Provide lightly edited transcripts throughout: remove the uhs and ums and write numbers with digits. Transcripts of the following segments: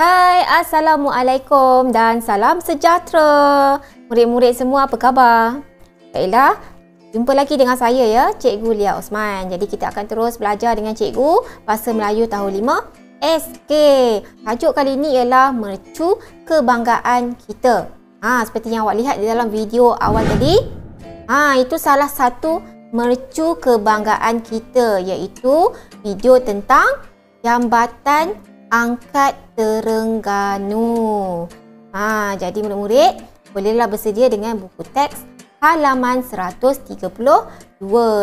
Hai, Assalamualaikum dan salam sejahtera. Murid-murid semua apa khabar? Baiklah, jumpa lagi dengan saya ya, Cikgu Lia Osman. Jadi kita akan terus belajar dengan Cikgu Bahasa Melayu tahun 5 SK. Tajuk kali ini ialah Mercu Kebanggaan Kita. Seperti yang awak lihat di dalam video awal tadi. Itu salah satu mercu kebanggaan kita, iaitu video tentang Jambatan Angkat Terengganu. Jadi murid-murid bolehlah bersedia dengan buku teks halaman 132.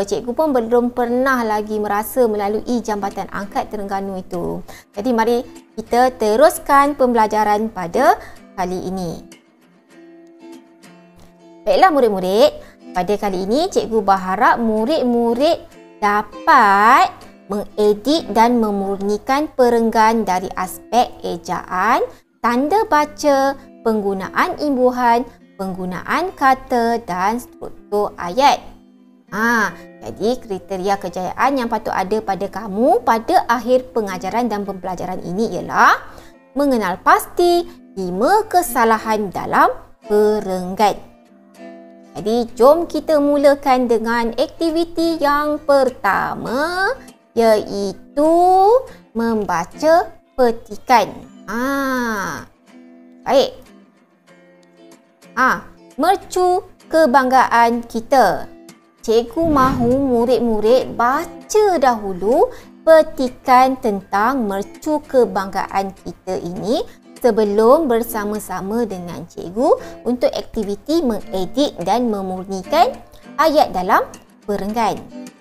Cikgu pun belum pernah lagi merasa melalui Jambatan Angkat Terengganu itu. Jadi mari kita teruskan pembelajaran pada kali ini. Baiklah murid-murid, pada kali ini cikgu berharap murid-murid dapat mengedit dan memurnikan perenggan dari aspek ejaan, tanda baca, penggunaan imbuhan, penggunaan kata dan struktur ayat. Jadi kriteria kejayaan yang patut ada pada kamu pada akhir pengajaran dan pembelajaran ini ialah mengenal pasti 5 kesalahan dalam perenggan. Jadi jom kita mulakan dengan aktiviti yang pertama, iaitu membaca petikan. Baik. Mercu kebanggaan kita. Cikgu mahu murid-murid baca dahulu petikan tentang mercu kebanggaan kita ini sebelum bersama-sama dengan cikgu untuk aktiviti mengedit dan memurnikan ayat dalam perenggan.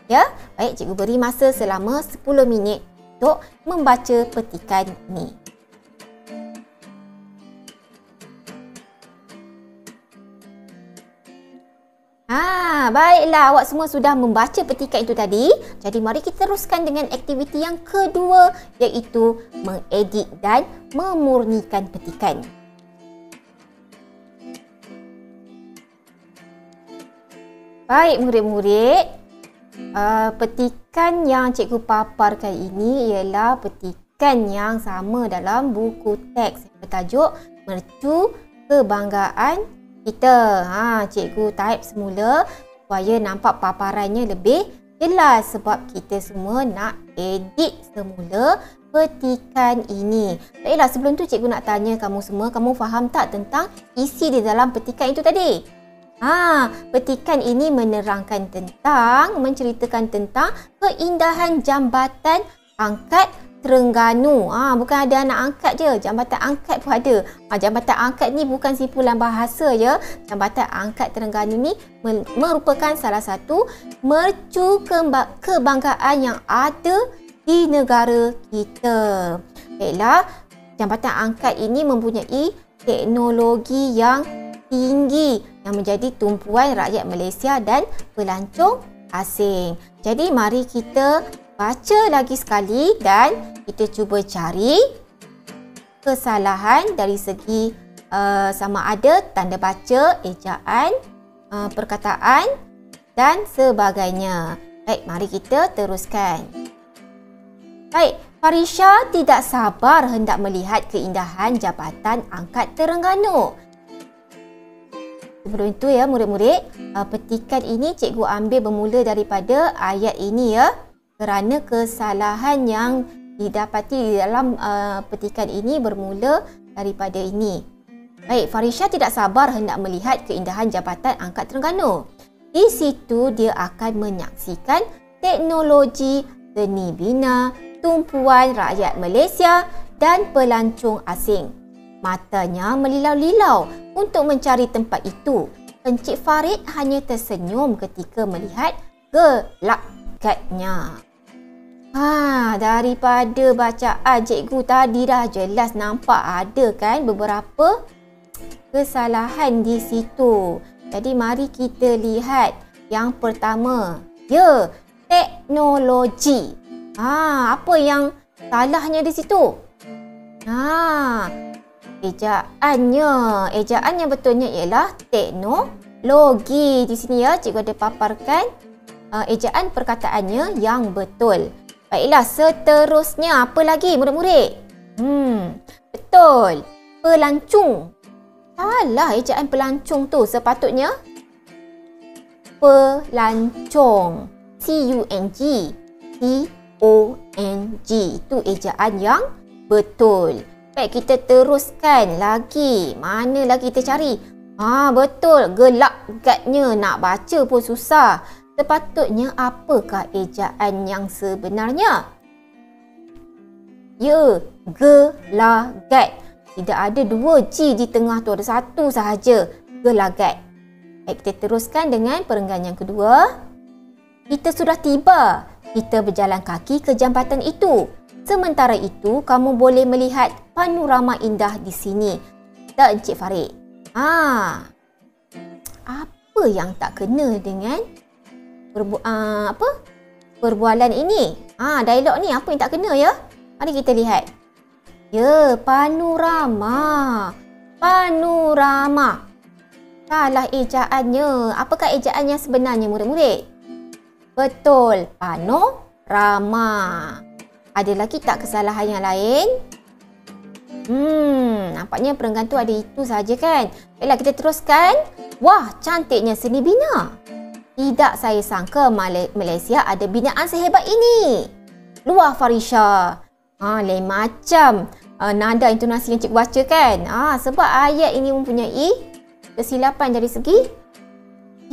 Ya, baik, cikgu beri masa selama 10 minit untuk membaca petikan ini. Baiklah, awak semua sudah membaca petikan itu tadi. Jadi mari kita teruskan dengan aktiviti yang kedua, iaitu mengedit dan memurnikan petikan. Baik murid-murid, petikan yang cikgu papar kali ini ialah petikan yang sama dalam buku teks yang bertajuk Mercu Kebanggaan Kita. Cikgu type semula supaya nampak paparannya lebih jelas sebab kita semua nak edit semula petikan ini. Baiklah, sebelum tu cikgu nak tanya kamu semua, kamu faham tak tentang isi di dalam petikan itu tadi? Petikan ini menceritakan tentang keindahan Jambatan Angkat Terengganu. Bukan ada anak angkat je, Jambatan Angkat pun ada. Jambatan Angkat ni bukan simpulan bahasa je. Jambatan Angkat Terengganu ni merupakan salah satu mercu kebanggaan yang ada di negara kita. Baiklah, Jambatan Angkat ini mempunyai teknologi yang tinggi yang menjadi tumpuan rakyat Malaysia dan pelancong asing. Jadi mari kita baca lagi sekali dan kita cuba cari kesalahan dari segi sama ada tanda baca, ejaan, perkataan dan sebagainya. Baik, mari kita teruskan. Baik, Farisha tidak sabar hendak melihat keindahan Jambatan Angkat Terengganu. Sebelum itu ya murid-murid, petikan ini cikgu ambil bermula daripada ayat ini ya. Kerana kesalahan yang didapati di dalam petikan ini bermula daripada ini. Baik, Farisha tidak sabar hendak melihat keindahan Jambatan Angkat Terengganu. Di situ dia akan menyaksikan teknologi seni bina, tumpuan rakyat Malaysia dan pelancong asing. Matanya melilau-lilau untuk mencari tempat itu. Encik Farid hanya tersenyum ketika melihat gelagatnya. Daripada bacaan cikgu tadi dah jelas nampak ada kan beberapa kesalahan di situ. Jadi mari kita lihat Yang pertama, ya, teknologi. Apa yang salahnya di situ? Ejaan yang betulnya ialah teknologi. Di sini ya, cikgu ada paparkan ejaan perkataannya yang betul. Baiklah, seterusnya apa lagi murid-murid? Betul. Pelancong. Salah ejaan pelancong tu. Sepatutnya pelancong. C-U-N-G. C-O-N-G. Itu ejaan yang betul. Baik, kita teruskan lagi. Mana lagi kita cari? Betul. Gelak-gatnya. Nak baca pun susah. Sepatutnya apakah ejaan yang sebenarnya? Ya, gelagat. Tidak ada dua G di tengah tu. Ada satu sahaja. Gelagat. Baik, kita teruskan dengan perenggan yang kedua. Kita sudah tiba. Kita berjalan kaki ke jambatan itu. Sementara itu, kamu boleh melihat panorama indah di sini. Tak, Encik Farid? Apa yang tak kena dengan perbualan ini? Dialog ni apa yang tak kena ya? Mari kita lihat. Ya, panorama. Panorama. Salah ejaannya. Apakah ejaan yang sebenarnya murid-murid? Betul, panorama. Ada lagi tak kesalahan yang lain? Nampaknya perenggan tu ada itu saja kan? Baiklah, kita teruskan. Wah, cantiknya seni bina. Tidak saya sangka Malaysia ada binaan sehebat ini. Luar Farisha. Lain macam nada intonasi yang cikgu baca kan? Sebab ayat ini mempunyai kesilapan dari segi.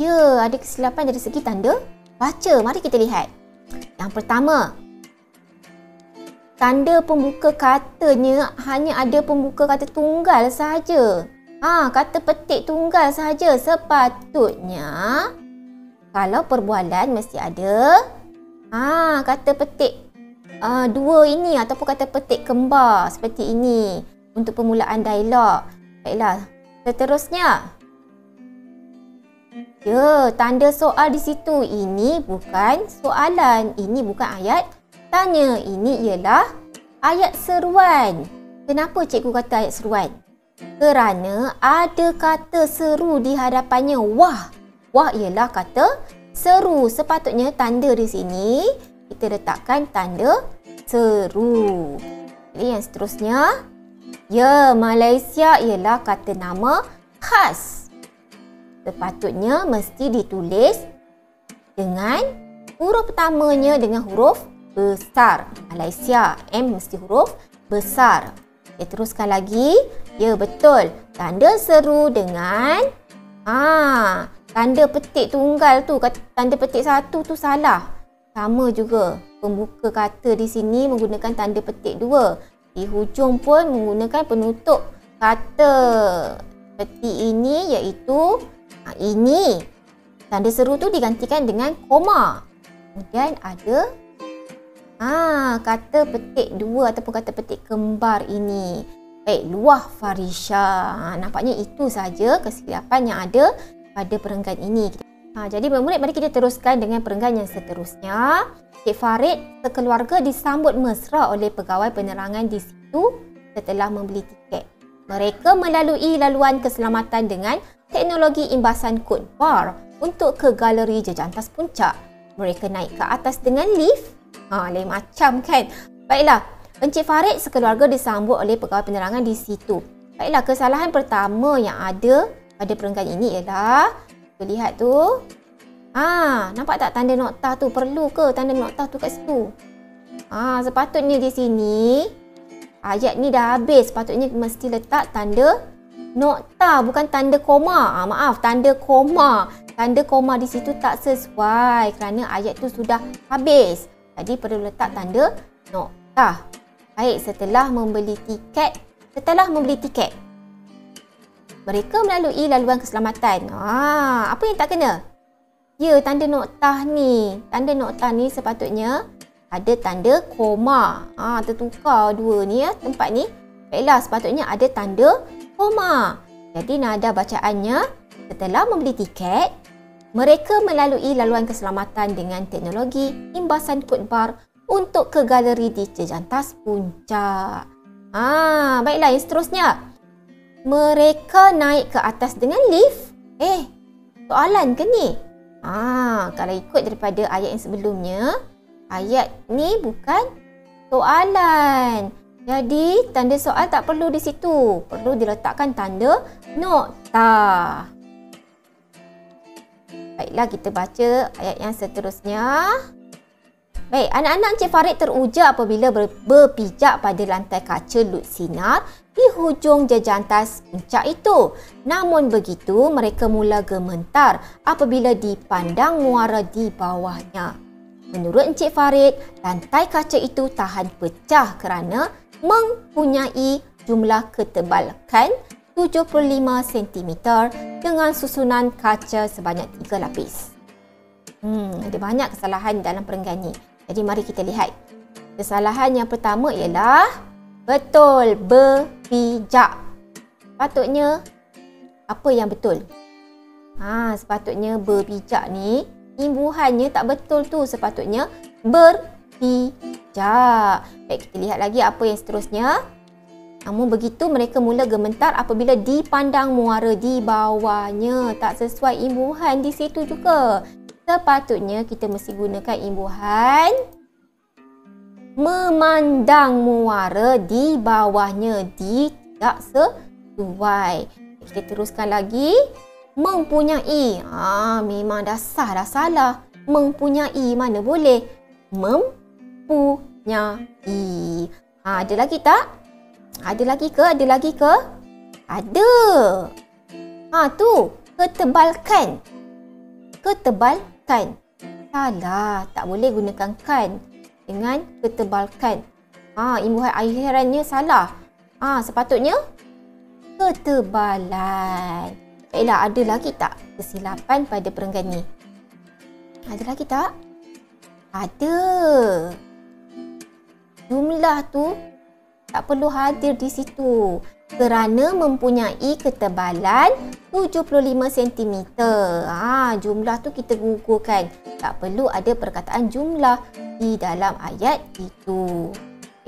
Ya, ada kesilapan dari segi tanda baca. Mari kita lihat. Yang pertama, tanda pembuka katanya hanya ada pembuka kata tunggal sahaja. Kata petik tunggal sahaja. Sepatutnya kalau perbualan mesti ada kata petik dua ini ataupun kata petik kembar seperti ini untuk permulaan dialog. Baiklah, seterusnya. Ya, tanda soal di situ. Ini bukan soalan. Ini bukan ayat tanya. Ini ialah ayat seruan. Kenapa cikgu kata ayat seruan? Kerana ada kata seru di hadapannya. Wah. Wah ialah kata seru. Sepatutnya tanda di sini kita letakkan tanda seru. Jadi yang seterusnya. Ya, Malaysia ialah kata nama khas. Sepatutnya mesti ditulis dengan huruf pertamanya dengan huruf besar. Malaysia, M mesti huruf besar. Kita teruskan lagi. Ya, betul. Tanda seru dengan tanda petik tunggal tu. Tanda petik satu tu salah. Sama juga. Pembuka kata di sini menggunakan tanda petik dua. Di hujung pun menggunakan penutup kata. Seperti ini iaitu ini. Tanda seru tu digantikan dengan koma. Kemudian ada kata petik dua ataupun kata petik kembar ini. Baik, Luar Farisha. Nampaknya itu saja kesilapan yang ada pada perenggan ini. Jadi murid-murid, mari kita teruskan dengan perenggan yang seterusnya. Cik Farid sekeluarga disambut mesra oleh pegawai penerangan di situ setelah membeli tiket. Mereka melalui laluan keselamatan dengan teknologi imbasan kod bar untuk ke galeri Jejantas Puncak. Mereka naik ke atas dengan lift. Lain macam kan? Baiklah, Encik Farid sekeluarga disambut oleh pegawai penerangan di situ. Baiklah, kesalahan pertama yang ada pada perenggan ini ialah, kita lihat tu. Nampak tak tanda nokta tu? Perlu ke tanda nokta tu kat situ? Sepatutnya di sini, ayat ni dah habis. Sepatutnya mesti letak tanda nokta, bukan tanda koma. Maaf, tanda koma. Tanda koma di situ tak sesuai kerana ayat tu sudah habis. Jadi perlu letak tanda nokta. Baik, setelah membeli tiket. Mereka melalui laluan keselamatan. Apa yang tak kena? Ya, tanda nokta ni. Tanda nokta ni sepatutnya ada tanda koma. Tertukar dua ni ya, tempat ni. Baiklah, sepatutnya ada tanda koma. Jadi nada bacaannya, setelah membeli tiket, Mereka melalui laluan keselamatan dengan teknologi imbasan kod bar untuk ke galeri di jejantas puncak. Baiklah, yang seterusnya. Mereka naik ke atas dengan lift. Soalan ke ni? Kalau ikut daripada ayat yang sebelumnya, ayat ni bukan soalan. Jadi, tanda soal tak perlu di situ. Perlu diletakkan tanda nokta. Baiklah, kita baca ayat yang seterusnya. Baik, anak-anak Encik Farid teruja apabila berpijak pada lantai kaca lut sinar di hujung jejantas puncak itu. Namun begitu, mereka mula gementar apabila dipandang muara di bawahnya. Menurut Encik Farid, lantai kaca itu tahan pecah kerana mempunyai jumlah ketebalan 75 cm dengan susunan kaca sebanyak 3 lapis. Ada banyak kesalahan dalam perenggan ni. Jadi mari kita lihat. Kesalahan yang pertama ialah betul berpijak. Sepatutnya apa yang betul? Sepatutnya berpijak ni imbuhannya tak betul tu, sepatutnya berpijak. Baik, kita lihat lagi apa yang seterusnya. Namun begitu, mereka mula gementar apabila dipandang muara di bawahnya. Tak sesuai imbuhan di situ juga. Sepatutnya kita mesti gunakan imbuhan memandang muara di bawahnya. Tidak sesuai. Kita teruskan lagi. Mempunyai. Memang dah salah. Mempunyai mana boleh? Mempunyai. Ada lagi tak? Ada lagi ke? Ada. Tu. Ketebalkan. Salah. Tak boleh gunakan kan dengan ketebalkan. Imbuhan akhirannya salah. Sepatutnya ketebalan. Baiklah, ada lagi tak kesilapan pada perenggan ni? Ada lagi tak? Ada. Jumlah tu tak perlu hadir di situ kerana mempunyai ketebalan 75 cm. Jumlah tu kita gugurkan. Tak perlu ada perkataan jumlah di dalam ayat itu.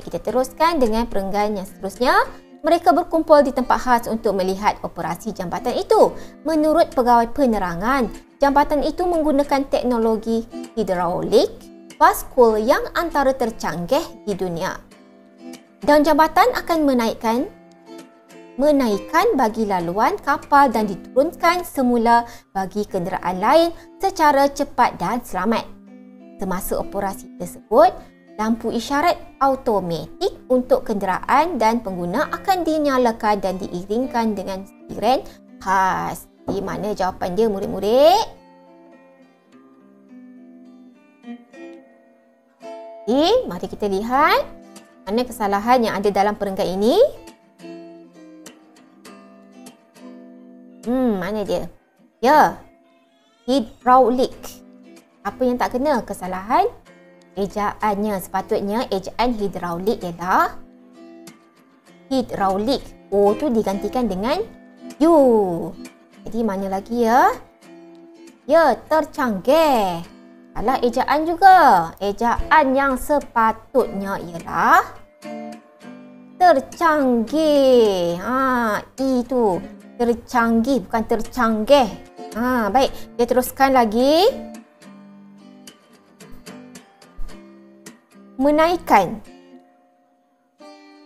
Kita teruskan dengan perenggan yang seterusnya. Mereka berkumpul di tempat khas untuk melihat operasi jambatan itu. Menurut pegawai penerangan, jambatan itu menggunakan teknologi hidraulik baskul yang antara tercanggih di dunia. Dan jambatan akan menaikkan bagi laluan kapal dan diturunkan semula bagi kenderaan lain secara cepat dan selamat. Semasa operasi tersebut, lampu isyarat automatik untuk kenderaan dan pengguna akan dinyalakan dan diiringkan dengan siren khas. Di mana jawapan dia, murid-murid? Mari kita lihat mana kesalahan yang ada dalam perenggan ini. Mana dia? Ya, hidraulik. Apa yang tak kena? Kesalahan ejaannya. Sepatutnya ejaan hidraulik ialah hidraulik. O tu digantikan dengan U. Jadi mana lagi ya? Ya, tercanggih. Salah ejaan juga. Ejaan yang sepatutnya ialah tercanggih. I tu. Tercanggih, bukan tercanggih. Baik, kita teruskan lagi. Menaikkan.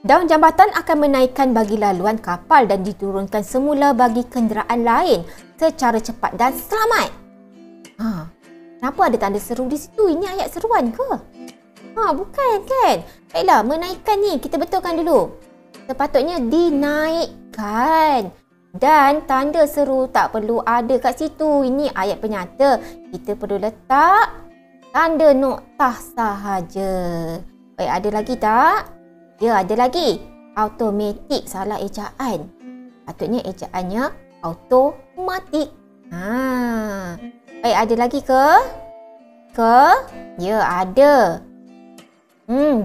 Daun jambatan akan menaikkan bagi laluan kapal dan diturunkan semula bagi kenderaan lain secara cepat dan selamat. Kenapa ada tanda seru di situ? Ini ayat seruan ke? Bukan kan? Baiklah, menaikkan ni kita betulkan dulu. Sepatutnya dinaikkan. Dan tanda seru tak perlu ada kat situ. Ini ayat penyata. Kita perlu letak tanda noktah sahaja. Baik, ada lagi tak? Ya, ada lagi. Automatik, salah ejaan. Patutnya ejaannya automatik. Baik, ada lagi ke? Ya, ada.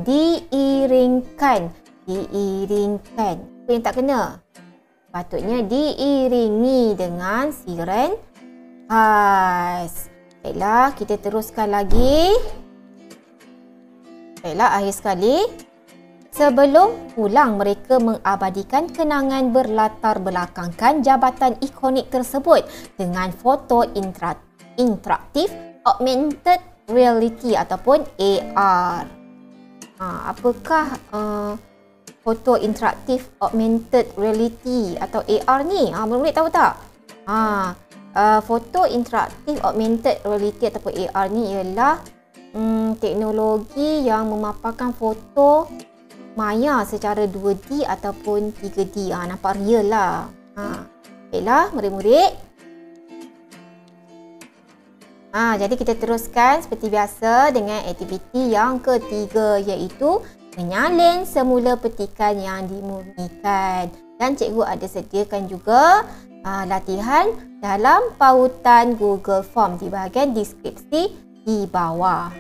Diiringkan. Apa yang tak kena? Patutnya diiringi dengan siren khas. Baiklah, kita teruskan lagi. Baiklah, akhir sekali. Sebelum pulang, mereka mengabadikan kenangan berlatar belakangkan jabatan ikonik tersebut dengan foto interaktif augmented reality ataupun AR. Apakah foto interaktif augmented reality atau AR ni? Murid-murid tahu tak? Foto interaktif augmented reality ataupun AR ni ialah teknologi yang memaparkan foto maya secara 2D ataupun 3D. Nampak real lah. Baiklah murid-murid. Jadi kita teruskan seperti biasa dengan aktiviti yang ketiga, iaitu menyalin semula petikan yang dimurnikan. Dan cikgu ada sediakan juga latihan dalam pautan Google Form di bahagian deskripsi di bawah.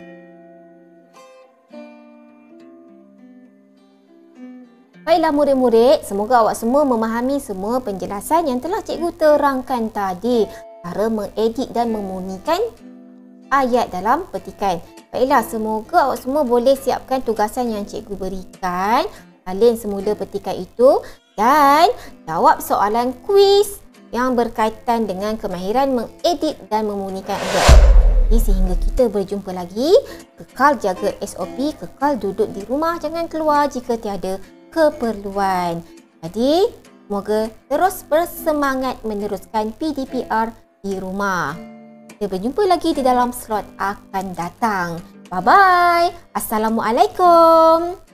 Baiklah murid-murid, semoga awak semua memahami semua penjelasan yang telah cikgu terangkan tadi. Cara mengedit dan memurnikan ayat dalam petikan. Baiklah, semoga awak semua boleh siapkan tugasan yang cikgu berikan. Salin semula petikan itu dan jawab soalan kuis yang berkaitan dengan kemahiran mengedit dan memurnikan ayat. Sehingga kita berjumpa lagi, kekal jaga SOP, kekal duduk di rumah, jangan keluar jika tiada keperluan. Jadi, semoga terus bersemangat meneruskan PDPR di rumah. Kita berjumpa lagi di dalam slot akan datang. Bye-bye. Assalamualaikum.